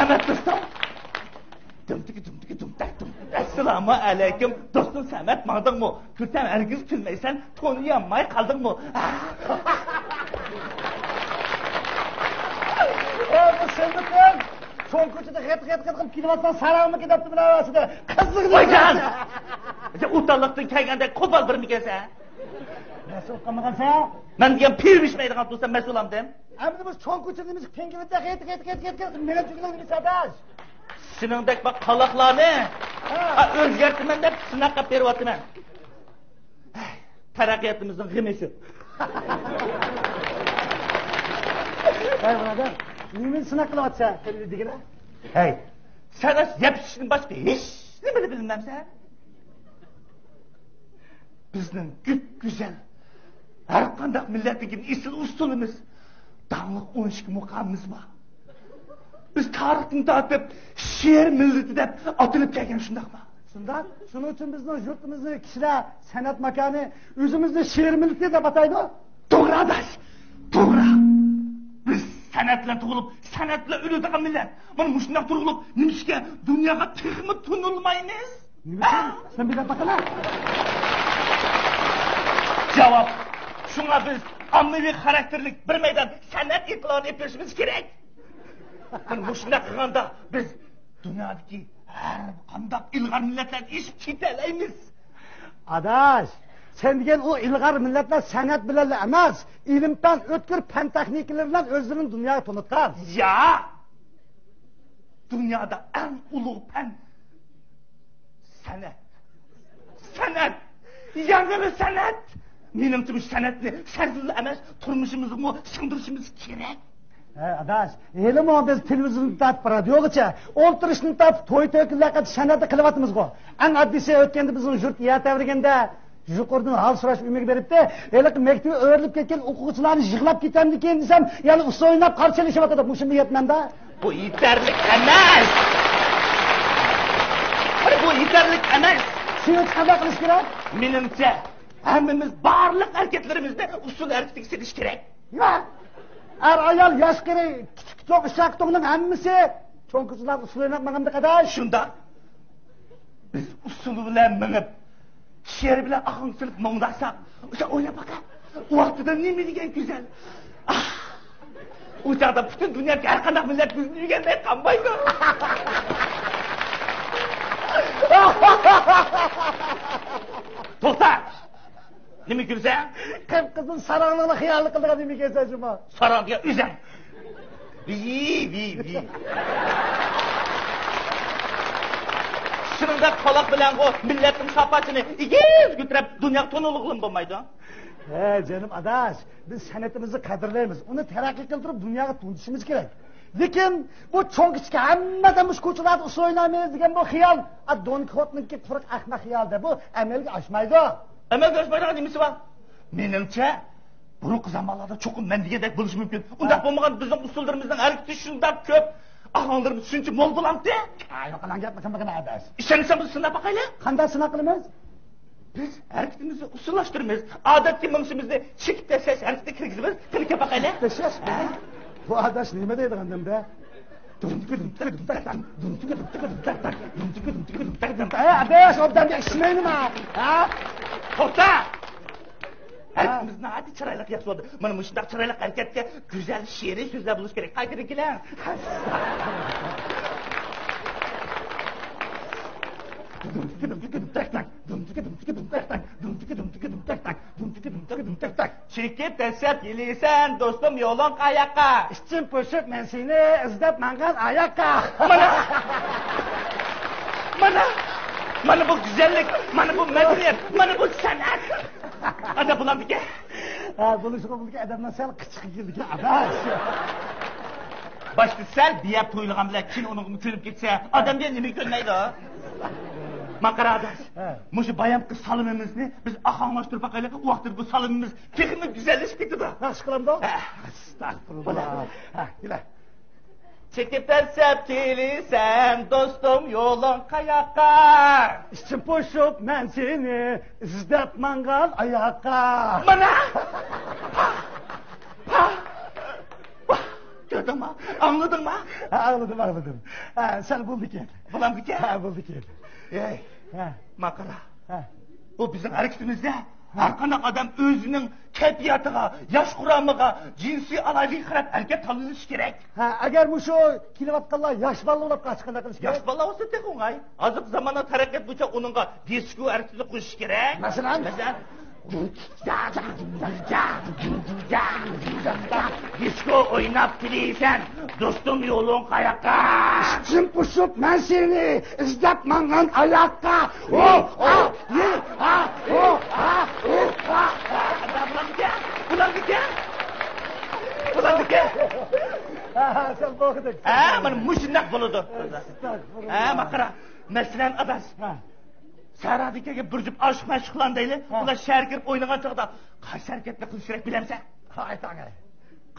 Samet dostum. Assalamu aleyküm. Dostum Samet mağdın mı? Gülsem ergiz gülmeysen tonu yanmay kaldın mı? Bu sındıkın. Son koçuda hıt kilovatsan sarağımı gidipti bile arasında. Kızlık Oycan! Utanlıktın kelgende kopal bir mi gelse? Nasıl kalmadan sen? Ben diyen pirmiş meydan atmışsan mesulam dem. Ama biz son koçudaymış pengivetle hıt. Mene tükülen bir sadaş. Sinindek bak kalaklarını. Özgertmen de sınak kap verivatı ben. Terakkiyatımızın gımesi. Hey burada. Nimin sınak kılavatsa telli digine? Hey. Sana yapışın başka hiç ne bile bilmem sen. Bizden güzel. Her kandak milletin isil usulümüz. Dağlık 12 mukamımız var. Biz tarihini dağıtıp şiir milleti de atılıp gelgen şundak mı? Şundan, şunun için bizden yurtumuzu kişiler, sanat makanı, yüzümüzde şiir milleti de bataydı. Doğru adaş, doğru. Biz sanatla tuğulup, sanatla ürüdüğün millet. Bunu muşundak tuğulup, nimişke dünyaya tıkımı tunulmayınız. Nimişken, sen bir de bakalım. Cevap, şuna biz amnevi karakterlik bir meydan sanat itibarını yapışımız gerek. Muşundak kılganda biz dünyadaki her kandak ilgar milletlerden iş kiteleyimiz. Adaş, sen degen o ilgar milletler sanat bilenle emas, ilimden ötkür pen tekniklerinden özünün dünyaya tanıtkan. Ya! Dünyada en ulu pen sanat. Sanat! Yangını sanat! Menimce bu sanatını sezgili emas, turmuşumuzu sındırışımız gerek. Adaş, elim o biz televizyonu tatip radyogacha, o'ltirishni tatip to'y to'ykunlarga san'atni qilyapmiz-ku. Ang oddisi o'tganda bizning yurt yataverganda yuqoridan hal so'rash umiga beribdi. Elik maktabga o'rilib ketgan o'quvchilarni yig'lab ketamdikan desam, yana usta o'ynab qarshilashyapti. Mushunda yetmanda. Bu yeterlik emas. Bu yeterlik emas. Shuni qanday qilish kerak? Menimcha hammamiz barliq hareketlerimizde usul hareketlik silish kerak. Ya! Er ayol yosh kerak, kichik to'q shaqtoqning hammasi cho'nqizlar usul o'ynamaganda qadar. Shunda biz usuli bilan minib, she'r bilan ahang silib mongdasak, o'sha o'ylab baqa. U vaqtida nima degan go'zal. U chaqda butun dunyoga har qanday millat bizni yeganday qambaydi. To'xta! Nima gulsan? Qip-qizil saranglarni xiyolni qildigan nima kelsa shuma. Sarangga uzang. Vi. Shuningdek qoloq bilan o millatning sopasini igiz ko'tarib dunyoga to'niliqlim bo'lmaydi. Canım adaş, biz sanatimizni qadrlaymiz. Uni taraqqiy qildirib dunyoga tunishimiz kerak. Lekin bu cho'ngichga hammadan biz ko'chalarda usul o'ynaymiz degan bu xiyol, Don Quixote'niki quruq ahmaq xiyolda bu amalga oshmaydi. Amalga oshmaydigan nimasi bor? Menimcha buruq zamonlarda cho'qim men degandek bo'lishi mumkin. Unda bo'lmagan bizning usullarimizning harakati shunday ko'p, ahvollarimiz shuncha mo'l bo'lamdi. Yo'qalan gapma qanaqa adash. Ishonsangiz biz sinab boqaylik. Qanday sinab qilamiz? Biz harakatimizni usullashtiramiz. Odatda mingimizni chekib tashlash harakatga kirgizamiz. Qilib boqaylik. Tashlash. Bu adash nima deydi gandimda? Adash obdamga ishmaynimi? Ha? To'xta! Harakatimizni hadi chiroyli yaxshi bo'ldi. Mana shunday chiroyli harakatga go'zal she'riy so'zlar bo'lish kerak. Qaytaringlar. Çekip tashlab kelasan do'stim yo'lon qayoqqa? Ishchim po'shib men seni izlab mangan oyoqqa. Mana bu güzellik, mana bu madaniyat, mana bu san'at. Ada bulamdiki? Bo'lishga adamdan sal qichiq keldi adash. Başta sel diyap to'yilgan bilan keyin uni ko'rib ketsa, odamga nima ko'rmaydi? Maqara adash. Mushu bayamqi salimimizni biz ahonglashtirib boqaylik. U vaqtda bu salimimiz texnik güzellashib ketdi. Yaxshi qilamda? Astagfirullah. Kela. Çekip tashlab kelasan do'stim yo'lon qayoqqa? Ishchim po'shib men seni izlab mangan oyoqqa. Mana! Gördün mü? Anladın mı? Anladım. Sen bulduk et. Bulamdık ya. Bulduk et. Ey, makara. Ha. Bu bizim hareketimizde her qanday adam özünün kayfiyatıga, yaş kuramıga, cinsi alaylığı qarab hareket qilish kerak. Agar bu şu kilovatqanlar yaş balla olib qaçqanda qilish kerak. Yaş balla olsa tek oңай. Azık zamana taraqqiyot bo'yicha uningga disco harakati qo'shish kerak. Masalan, disco o'ynab kelaysan. Do'stim yo'ling qayoqqa? Jim pushib men seni izlab mangan oyoqqa. Bulamdika. Sen bo'g'dik. Mana mushundoq bo'ladi. Maqara. Masalan, adas. Saradikaga bir jup aşık maşıqlan deyli. Ular shahar kirib o'ynagan chaqda qaysi harakatni qilish kerak bilamsan? Aytang.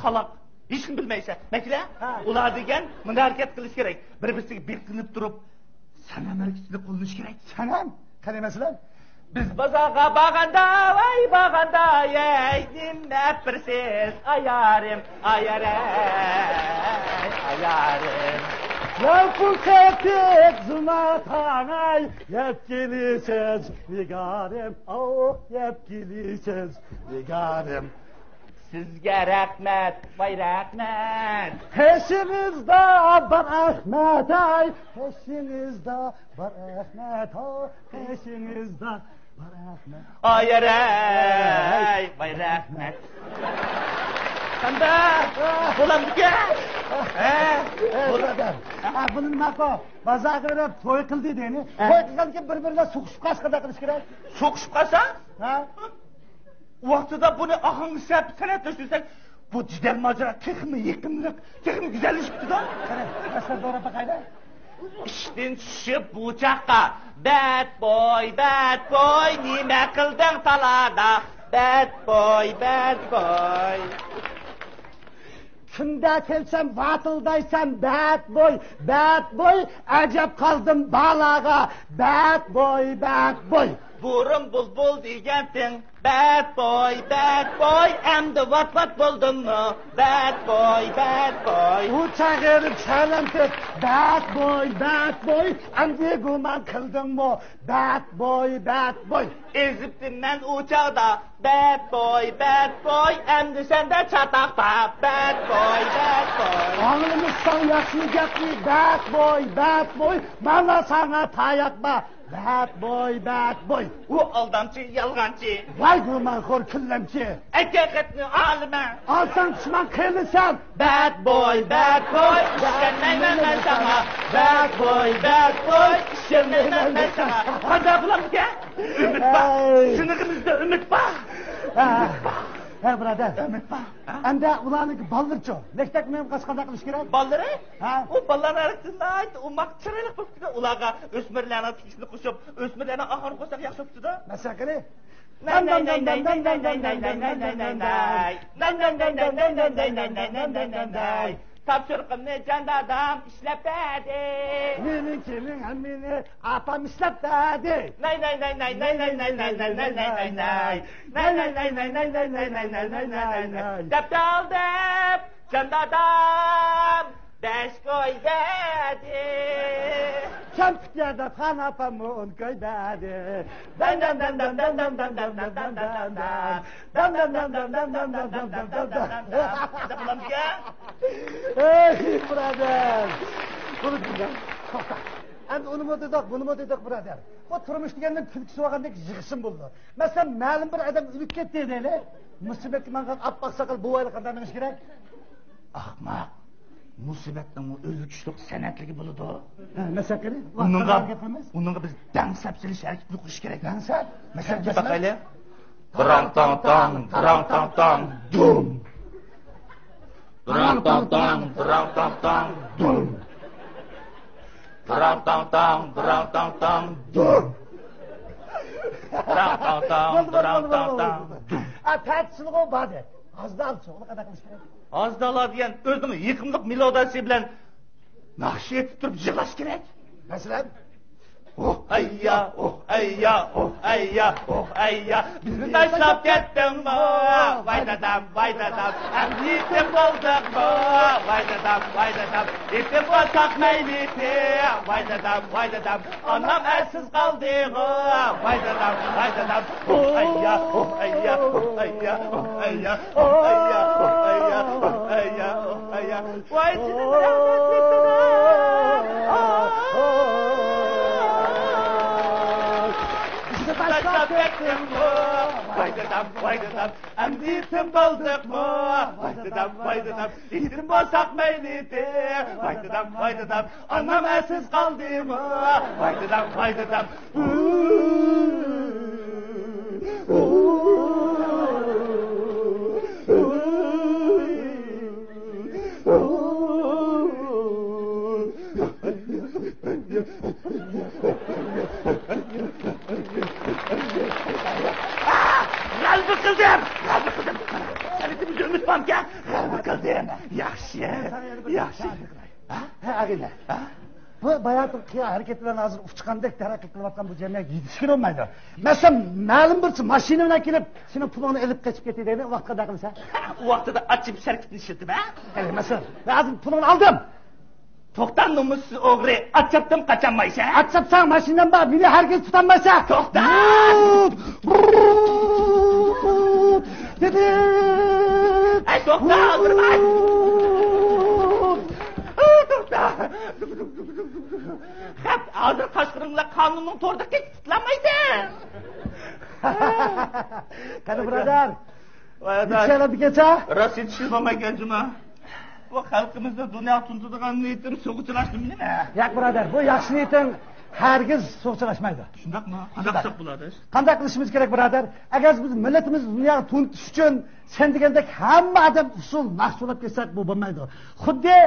Qalaq. Hech kim bilmaysa. Makla, ular degan bunday harakat qilish kerak. Bir-biriga beqinib turib, sanam harakatini qo'llash kerak. Sanam? Qanday masalan? Biz bozorga borganda, voy borganda, ey dinlab birsiz, ayarim. Yapın tetik zımatangay, yetkilisiz vigarım, yetkilisiz vigarım. Sizga rahmat, voy rahmat. Peşinizde var Ahmet ay, peşinizde var Ahmet ay, peşinizde var Ahmet. Ayaray, voy rahmat. Qanda, bo'lamdika? Buradan. Buni nima qo? Bazaqirib to'y qildi deyni. To'y qilgandan keyin bir-biriga so'qishib qasqada qilish kerak. So'qishib qalsa? Ha? Vaqtida buni ahanglab san'atlashtirsak, bu jidal majra texmi yaqinlik, texmi güzellashibdi-da. Qara, asar dora baqayda. Ishdan tushib bu chaqqa, bad boy, nima qilding talada? Bad boy. Kimda kelsam vatildaysan bad boy, ajab qoldim balaga, bad boy. Burun bulbul deganting, bad boy, endi vat bo'ldimmi? Bad boy. U chaqirib salam deb, bad boy, endi guman qildimmi? Bad boy. Ezibdim men u chaqda, bad boy, endi senda chataqda, bad boy. Ağlımızdan yaxshi gapni, bad boy, mana sana tayaqma. Bad boy. U aldamchi, yolg'onchi. Vay gumanxo'r kullamchi. Haqiqatni olima. Olsang dushman qilisan. Bad boy. Ishonmayman men sana. Bad boy. Ishonmayman men sana. Qanday qilamizga? Umid bor. Sinig'imizda umid bor. Ha, brother. Umid bor. Anda ularniki baldirchi. Nektak men qasqanda qilish kerak. Ballari? Ha? U ballarni harakatini ayt, u maqchirayli bo'libdi. Ularga o'smirlarni tikishni qo'shib, o'smirlarni oxiri qo'ysak yaxshi bo'libdi-da. Masakali. Topshiriqimni jon dadam ishlab berdi. Meninkini meni apam ishlab berdi. Deb oldim, jon dadam 5 qo'y berdi. Champiyada xanapamni o'n qo'y berdi. Ey brother. Bunu dinle. Endi uni bunu dedik brother. O turmush deganning kulkisi bo'lgandek yig'ishim bo'ldi. Masalan, ma'lum bir odam o'lib ketdi deylik. Musibat mangan oppoq soqol bo'yli qanday minish kerak? Ahmoq. Musibatning o'zi kuchliq san'atligi bo'ladi. Masakali. Uningga biz dansab silish harakatini qilish kerak. Dansab? Masalan, baqayli. Drum tang dum. Drum tang dum. Drum tang dum. Tatsizlik o bade. Azdan so'g'li qada qilish kerak. Azdalar degan o'zining yiqimliq melodiyasi bilan naqsh etib turib yig'lash kerak. Masalan, oh ayya, oh ayya, oh ayya, oh ayya. Bizi taşlap kettin mi? Vay dadam, hem yetim olduk mu? Vay dadam, yetim olsak meyliti. Vay dadam, anam ersiz kaldı mı? Vay dadam, oh ayya, oh ayya, oh ayya, oh ayya, oh ayya, oh ayya, oh ayya, oh ayya. Vay taşlap ettim mi? Vay dadam, hem yetim olduk mu? Vay dadam, yetim olsak meyliti. Vay dadam, anam ersiz kaldı mı? Vay dadam. Kalbi kıldım. Seni de bizi unutmam ki. Kalbi kıldım. Yaxşı. Agile. Bu bayağıdır hareketlerden hazır uçkandek hareket kılayotgan bu cemiyet yetişkin olmaydı. Mesela ma'lum bir mashina bilan kelib sening pulingni ilib qochib ketadi, vaqtda da qilsa. O vaqtida açıp şirketini işletdim ha? Mesela lazım pulingni aldım. To'xtan nomussiz o'g'ri, achchapdim qachanmaysa. Achchapsan mashinam bor, meni hargiz tutanmaysa. To'xta! Dedi. Ay to'xta, o'g'rimay. To'xta. Hep hozir qashqiringlar qonunning to'rdaki tutlanmaysan. Qani birodar. Birodar. Yetishadi kecha? Rost yetishilmagan juma. Bu xalqimizda dunyo tuntudigan niyatim so'g'ichlashdim nima? Yo'q birodar, bu yaxshi niyating hargiz so'g'ichlashmaydi. Shundaqmi? Qanday qilsak bo'ladi? Qanday qilishimiz kerak birodar? Agar biz millatimiz dunyoga tuntish uchun sen degandek hamma odam usul mahsulot kelsak bu bo'lmaydi. Xuddi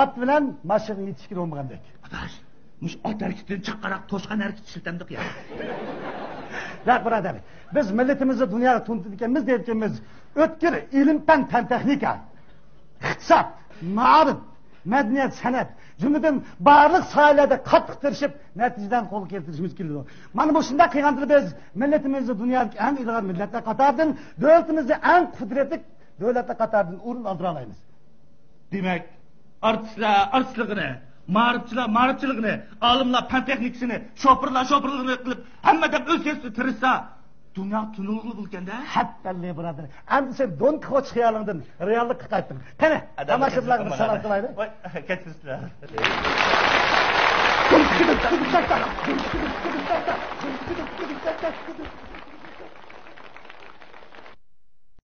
ot bilan mashina yetishkin bo'lmagandek. Adash, mush ot harakatidan chiqqaroq to'shqan harakati shiltamdiq ya. Yo'q birodar, biz millatimizni dunyoga tuntidikamiz deyotganmiz. O'tkir ilm fan texnika, iqtisod, ma'rif, madaniyat, san'at, jumladan barliq sohalarda qattiq tirishib, natijadan qo'l keltirishimiz keladi. Mana bu shunday qilganda biz millatimizni dunyodagi eng ilg'or millatlar qatoridan, davlatimizni eng qudratli davlatlar qatoridan o'rin oldira olamiz. Demak, artistlar artistligini, ma'rifchiligini, olimlar fan texnikasini, shopirligini qilib, hammadan o'zgartirib tirishsa, dunyo tunug'li bo'lganda. Hattalle birodar. Endi sen Don Kixot xayolingdan reallikka qaytding. Qani, tomoshabinlarga salom qilaylik. Voy, kechirsiz. Dur.